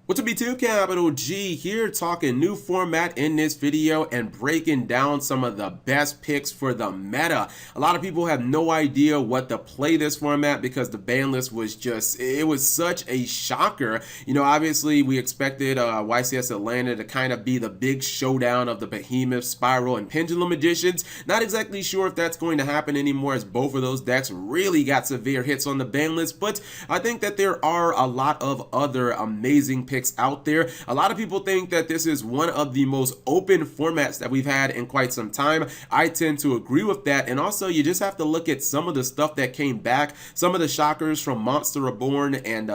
What's up, B2 Capital G here, talking new format in this video and breaking down some of the best picks for the meta. A lot of people have no idea what to play this format because the ban list was it was such a shocker. You know, obviously we expected YCS Atlanta to kind of be the big showdown of the Behemoth, Spiral, and Pendulum editions. Not exactly sure if that's going to happen anymore, as both of those decks really got severe hits on the ban list, but I think that there are a lot of other amazing picks out there. A lot of people think that this is one of the most open formats that we've had in quite some time. I tend to agree with that, and also you just have to look at some of the stuff that came back, some of the shockers from Monster Reborn and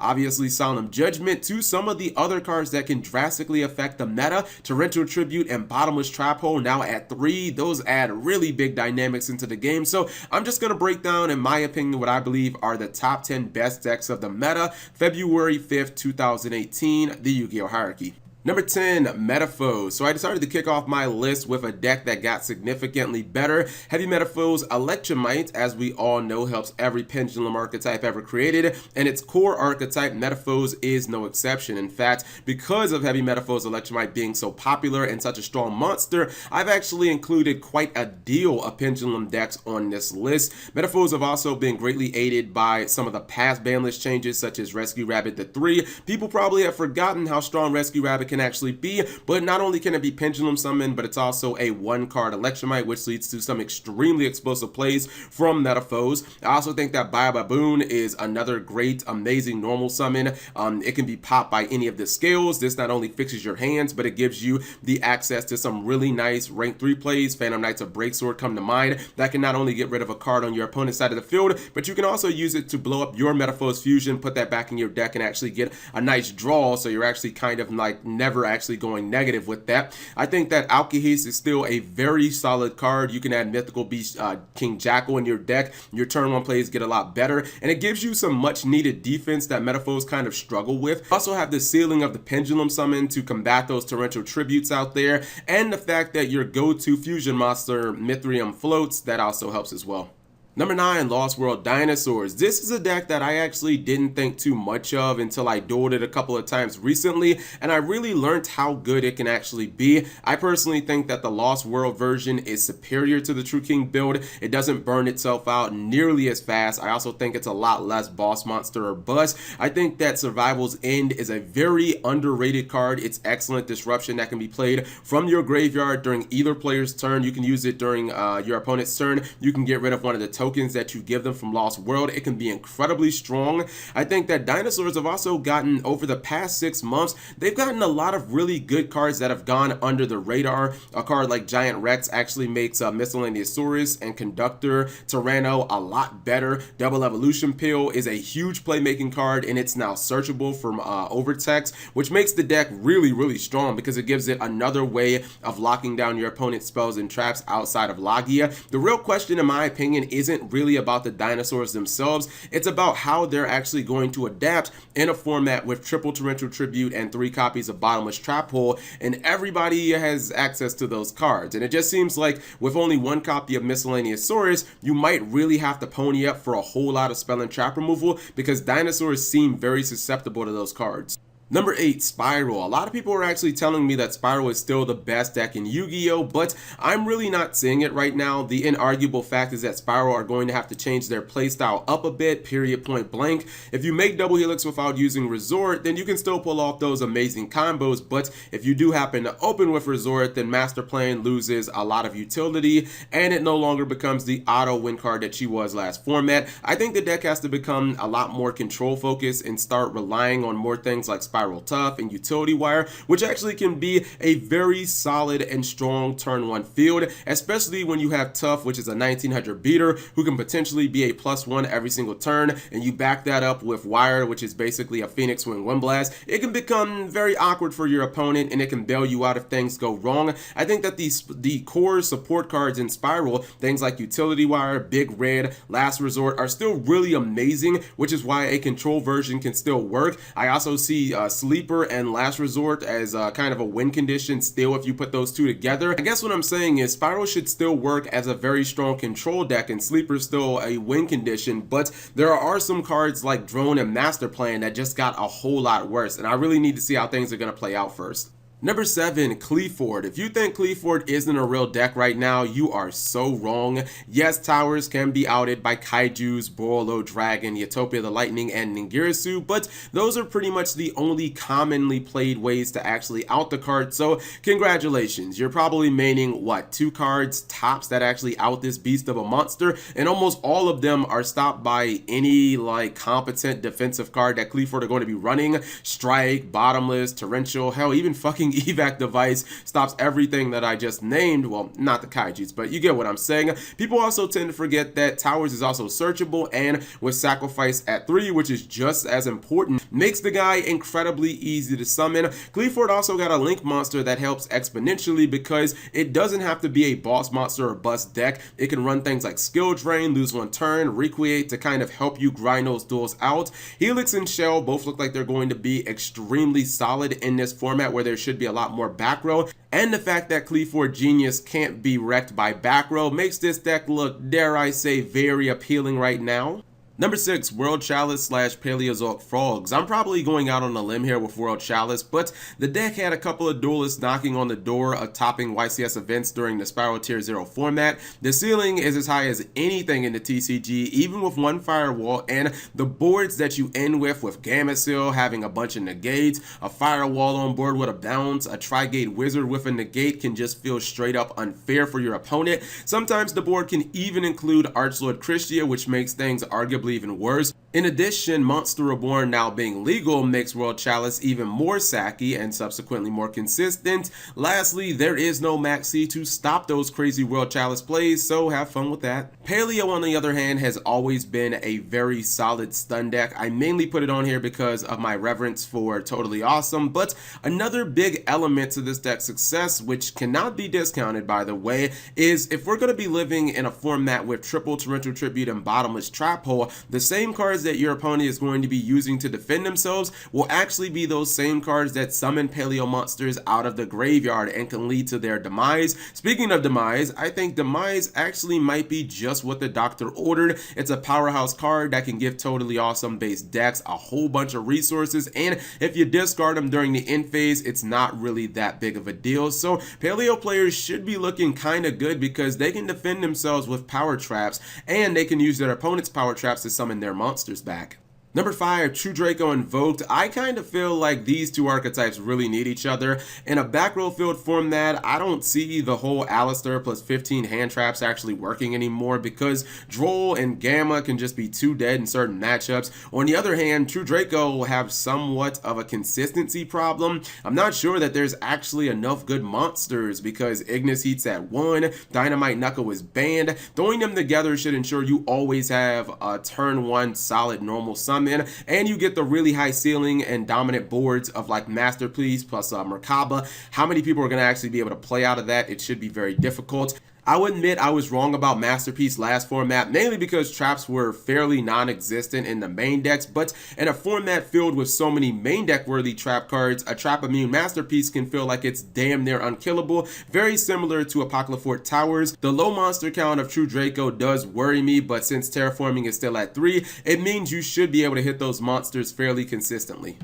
obviously Solemn Judgment, to some of the other cards that can drastically affect the meta. Torrential Tribute and Bottomless Trap Hole now at 3. Those add really big dynamics into the game. So I'm just going to break down, in my opinion, what I believe are the top 10 best decks of the meta, February 5th, 2018, the Yugioh hierarchy. Number 10, Metaphos. So I decided to kick off my list with a deck that got significantly better. Heavy Metaphos Electromite, as we all know, helps every Pendulum archetype ever created, and its core archetype, Metaphos, is no exception. In fact, because of Heavy Metaphos Electromite being so popular and such a strong monster, I've actually included quite a deal of Pendulum decks on this list. Metaphos have also been greatly aided by some of the past ban list changes, such as Rescue Rabbit to 3. People probably have forgotten how strong Rescue Rabbit can actually be, but not only can it be Pendulum summoned, but it's also a one-card Electromite, which leads to some extremely explosive plays from Metaphos. I also think that Baboon is another great, amazing normal summon. It can be popped by any of the scales. This not only fixes your hands, but it gives you the access to some really nice rank 3 plays. Phantom Knights of Breaksword come to mind. That can not only get rid of a card on your opponent's side of the field, but you can also use it to blow up your Metaphos Fusion, put that back in your deck, and actually get a nice draw, so you're actually kind of like never actually going negative with that. I think that Alkahest is still a very solid card. You can add Mythical Beast King Jackal in your deck. Your turn 1 plays get a lot better, and it gives you some much needed defense that Metaphors kind of struggle with. Also have the ceiling of the Pendulum summon to combat those torrential tributes out there, and the fact that your go-to fusion monster Mithrium floats, that also helps as well. Number 9, Lost World Dinosaurs. This is a deck that I actually didn't think too much of until I dueled it a couple of times recently, and I really learned how good it can actually be. I personally think that the Lost World version is superior to the True King build. It doesn't burn itself out nearly as fast. I also think it's a lot less boss monster or bust. I think that Survival's End is a very underrated card. It's excellent disruption that can be played from your graveyard during either player's turn. You can use it during your opponent's turn. You can get rid of one of the tokens that you give them from Lost World. It can be incredibly strong. I think that Dinosaurs have also gotten, over the past 6 months, they've gotten a lot of really good cards that have gone under the radar. A card like Giant Rex actually makes Miscellaneous Saurus and Conductor Tyranno a lot better. Double Evolution Pill is a huge playmaking card, and it's now searchable from Overtext, which makes the deck really strong because it gives it another way of locking down your opponent's spells and traps outside of Logia. The real question, in my opinion, isn't really about the dinosaurs themselves. It's about how they're actually going to adapt in a format with triple Torrential Tribute and 3 copies of Bottomless Trap Hole, and everybody has access to those cards. And it just seems like with only 1 copy of Miscellaneous Saurus, you might really have to pony up for a whole lot of spell and trap removal because dinosaurs seem very susceptible to those cards. Number 8, Spiral. A lot of people are actually telling me that Spiral is still the best deck in Yu-Gi-Oh, but I'm really not seeing it right now. The inarguable fact is that Spiral are going to have to change their playstyle up a bit, period, point blank. If you make Double Helix without using Resort, then you can still pull off those amazing combos, but if you do happen to open with Resort, then Master Plan loses a lot of utility, and it no longer becomes the auto win card that she was last format. I think the deck has to become a lot more control focused and start relying on more things like Spiral Tough and Utility Wire, which actually can be a very solid and strong turn 1 field, especially when you have Tough, which is a 1900 beater who can potentially be a +1 every single turn, and you back that up with Wire, which is basically a Phoenix Wing Wind Blast. It can become very awkward for your opponent, and it can bail you out if things go wrong. I think that the core support cards in Spiral, things like Utility Wire, Big Red, Last Resort, are still really amazing, which is why a control version can still work. I also see sleeper and last resort as kind of a win condition still if you put those two together. I guess what I'm saying is Spiral should still work as a very strong control deck and sleeper still a win condition, but there are some cards like Drone and Master Plan that just got a whole lot worse, and I really need to see how things are going to play out first. Number 7, Cleaford. If you think Cleaford isn't a real deck right now, you are so wrong. Yes, towers can be outed by Kaijus, Borolo Dragon, Utopia the Lightning, and Ningirasu, but those are pretty much the only commonly played ways to actually out the card, so congratulations. You're probably maining, what, 2 cards tops that actually out this beast of a monster, and almost all of them are stopped by any, like, competent defensive card that Cleaford are going to be running. Strike, Bottomless, Torrential, hell, even fucking evac device stops everything that I just named. Well, not the Kaijus, but you get what I'm saying. People also tend to forget that towers is also searchable, and with sacrifice at 3, which is just as important, makes the guy incredibly easy to summon. Cleaford also got a link monster that helps exponentially because it doesn't have to be a boss monster or bust deck. It can run things like skill drain, lose 1 turn, recreate to kind of help you grind those duels out. Helix and Shell both look like they're going to be extremely solid in this format where there should be a lot more back row, and the fact that Cleaford Genius can't be wrecked by back row makes this deck look, dare I say, very appealing right now. Number 6, World Chalice / Paleozoic Frogs. I'm probably going out on a limb here with World Chalice, but the deck had a couple of duelists knocking on the door of topping YCS events during the Spiral Tier 0 format. The ceiling is as high as anything in the TCG, even with 1 firewall, and the boards that you end with Gamma Seal having a bunch of negates, a firewall on board with a bounce, a Tri-Gate Wizard with a negate can just feel straight up unfair for your opponent. Sometimes the board can even include Archlord Christia, which makes things arguably even worse. In addition, Monster Reborn now being legal makes World Chalice even more sacky and subsequently more consistent. Lastly, there is no Maxi to stop those crazy World Chalice plays, so have fun with that. Paleo, on the other hand, has always been a very solid stun deck. I mainly put it on here because of my reverence for Totally Awesome, but another big element to this deck's success, which cannot be discounted by the way, is if we're going to be living in a format with triple Torrential Tribute and bottomless Trap Hole, the same cards that your opponent is going to be using to defend themselves will actually be those same cards that summon Paleo monsters out of the graveyard and can lead to their demise. Speaking of demise, I think demise actually might be just what the doctor ordered. It's a powerhouse card that can give Totally Awesome based decks a whole bunch of resources, and if you discard them during the end phase, it's not really that big of a deal. So Paleo players should be looking kind of good because they can defend themselves with power traps, and they can use their opponent's power traps to summon their monsters back. Number 5, True Draco Invoked. I kind of feel like these two archetypes really need each other. In a back row field format, I don't see the whole Alistair plus 15 hand traps actually working anymore because Droll and Gamma can just be too dead in certain matchups. On the other hand, True Draco will have somewhat of a consistency problem. I'm not sure that there's actually enough good monsters because Ignis Heat's at 1, Dynamite Knuckle is banned. Throwing them together should ensure you always have a turn 1 solid normal summon, and you get the really high ceiling and dominant boards of like Masterpiece plus Merkaba. How many people are going to actually be able to play out of that? It should be very difficult. I will admit I was wrong about Masterpiece last format, mainly because traps were fairly non-existent in the main decks, but in a format filled with so many main deck worthy trap cards, a trap immune Masterpiece can feel like it's damn near unkillable, very similar to Apocalypse Towers. The low monster count of True Draco does worry me, but since terraforming is still at 3, it means you should be able to hit those monsters fairly consistently.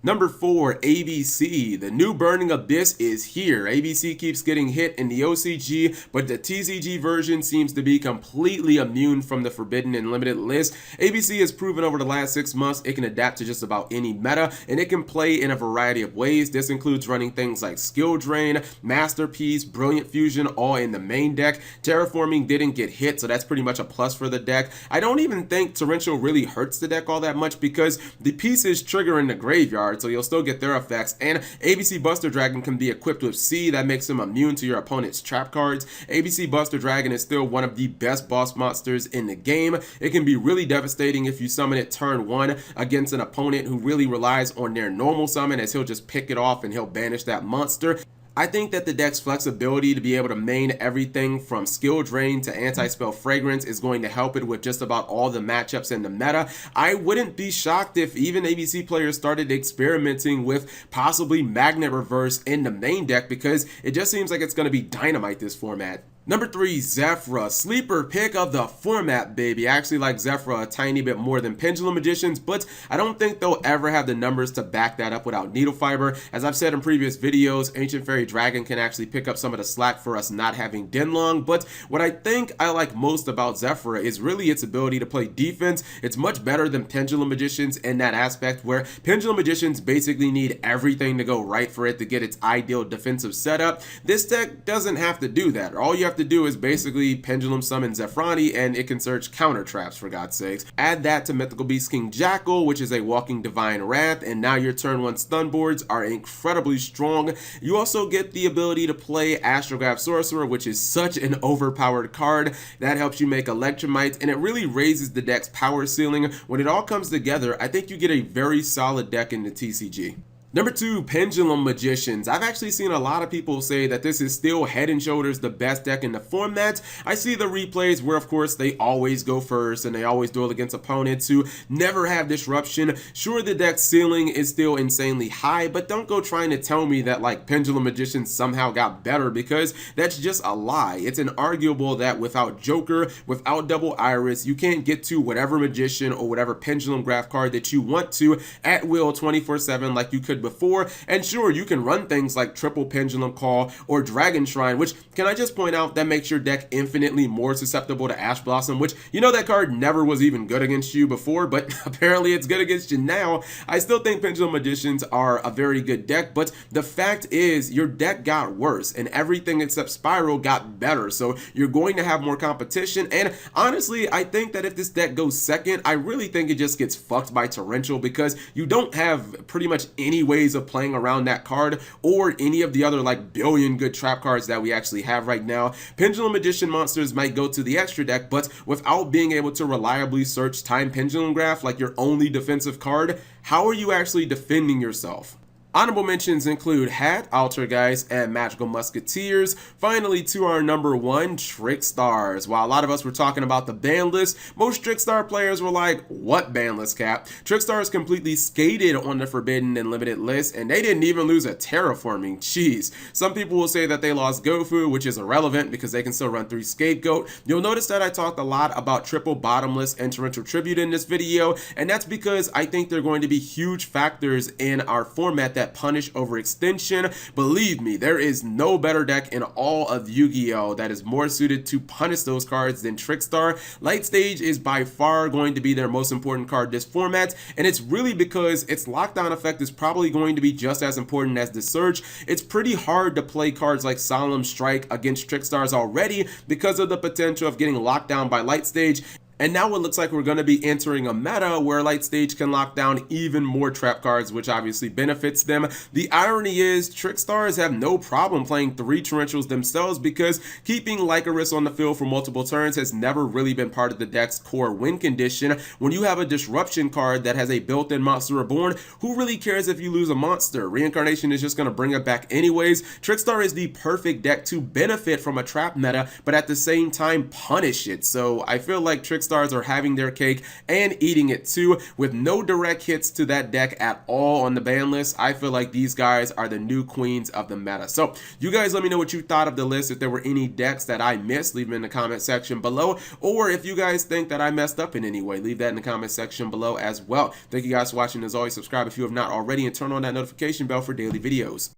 Number 4, ABC. The new Burning Abyss is here. ABC keeps getting hit in the OCG, but the TCG version seems to be completely immune from the Forbidden and Limited list. ABC has proven over the last 6 months it can adapt to just about any meta, and it can play in a variety of ways. This includes running things like Skill Drain, Masterpiece, Brilliant Fusion, all in the main deck. Terraforming didn't get hit, so that's pretty much a plus for the deck. I don't even think Torrential really hurts the deck all that much because the pieces trigger in the graveyard, so you'll still get their effects, and ABC Buster Dragon can be equipped with C that makes him immune to your opponent's trap cards. ABC Buster Dragon is still one of the best boss monsters in the game. It can be really devastating if you summon it turn 1 against an opponent who really relies on their normal summon, as he'll just pick it off and he'll banish that monster. I think that the deck's flexibility to be able to main everything from skill drain to anti-spell fragrance is going to help it with just about all the matchups in the meta. I wouldn't be shocked if even ABC players started experimenting with possibly magnet reverse in the main deck, because it just seems like it's going to be dynamite this format. Number 3, Zephyra, sleeper pick of the format, baby. I actually like Zephyra a tiny bit more than Pendulum Magicians, but I don't think they'll ever have the numbers to back that up without Needle Fiber. As I've said in previous videos, Ancient Fairy Dragon can actually pick up some of the slack for us not having Denlong, but what I think I like most about Zephyra is really its ability to play defense. It's much better than Pendulum Magicians in that aspect, where Pendulum Magicians basically need everything to go right for it to get its ideal defensive setup. This deck doesn't have to do that. All you have to do is basically Pendulum Summon Zephrani and it can search counter traps, for God's sakes. Add that to Mythical Beast King Jackal, which is a walking Divine Wrath, and now your turn 1 stun boards are incredibly strong. You also get the ability to play Astrograph Sorcerer, which is such an overpowered card. That helps you make Electromites, and it really raises the deck's power ceiling. When it all comes together, I think you get a very solid deck in the TCG. Number 2, Pendulum Magicians. I've actually seen a lot of people say that this is still head and shoulders the best deck in the format. I see the replays where, of course, they always go first and they always duel against opponents who never have disruption. Sure, the deck ceiling is still insanely high, but don't go trying to tell me that like Pendulum Magicians somehow got better, because that's just a lie. It's inarguable that without Joker, without Double Iris, you can't get to whatever Magician or whatever Pendulum Graph card that you want to at will 24/7 like you could before. And sure, you can run things like triple Pendulum Call or Dragon Shrine, which, can I just point out, that makes your deck infinitely more susceptible to Ash Blossom, which, you know, that card never was even good against you before, but apparently it's good against you now. I still think Pendulum Magicians are a very good deck, but the fact is your deck got worse and everything except Spiral got better, so you're going to have more competition. And honestly, I think that if this deck goes second, I really think it just gets fucked by Torrential, because you don't have pretty much any ways of playing around that card or any of the other like billion good trap cards that we actually have right now. Pendulum Magician monsters might go to the extra deck, but without being able to reliably search Time Pendulum Graph like your only defensive card, how are you actually defending yourself? Honorable mentions include Hat, Altergeist, and Magical Musketeers. Finally, to our number 1, Trickstars. While a lot of us were talking about the ban list, most Trickstar players were like, what ban list, Cap? Trickstars completely skated on the Forbidden and Limited list, and they didn't even lose a Terraforming. Jeez. Some people will say that they lost Gofu, which is irrelevant because they can still run 3 Scapegoat. You'll notice that I talked a lot about Triple Bottomless and Torrential Tribute in this video, and that's because I think they're going to be huge factors in our format that punish overextension. Believe me, there is no better deck in all of Yu-Gi-Oh that is more suited to punish those cards than Trickstar. Light Stage is by far going to be their most important card this format, and it's really because its lockdown effect is probably going to be just as important as the Surge. It's pretty hard to play cards like Solemn Strike against Trickstars already because of the potential of getting locked down by Light Stage. And now it looks like we're going to be entering a meta where Light Stage can lock down even more trap cards, which obviously benefits them. The irony is Trickstars have no problem playing 3 Torrentials themselves, because keeping Lycoris on the field for multiple turns has never really been part of the deck's core win condition. When you have a disruption card that has a built-in Monster Reborn, who really cares if you lose a monster? Reincarnation is just going to bring it back anyways. Trickstar is the perfect deck to benefit from a trap meta, but at the same time punish it. So I feel like Trickstars are having their cake and eating it too, with no direct hits to that deck at all on the ban list. I feel like these guys are the new queens of the meta. So you guys let me know what you thought of the list. If there were any decks that I missed, leave them in the comment section below, or if you guys think that I messed up in any way, leave that in the comment section below as well. Thank you guys for watching. As always, subscribe if you have not already, and turn on that notification bell for daily videos.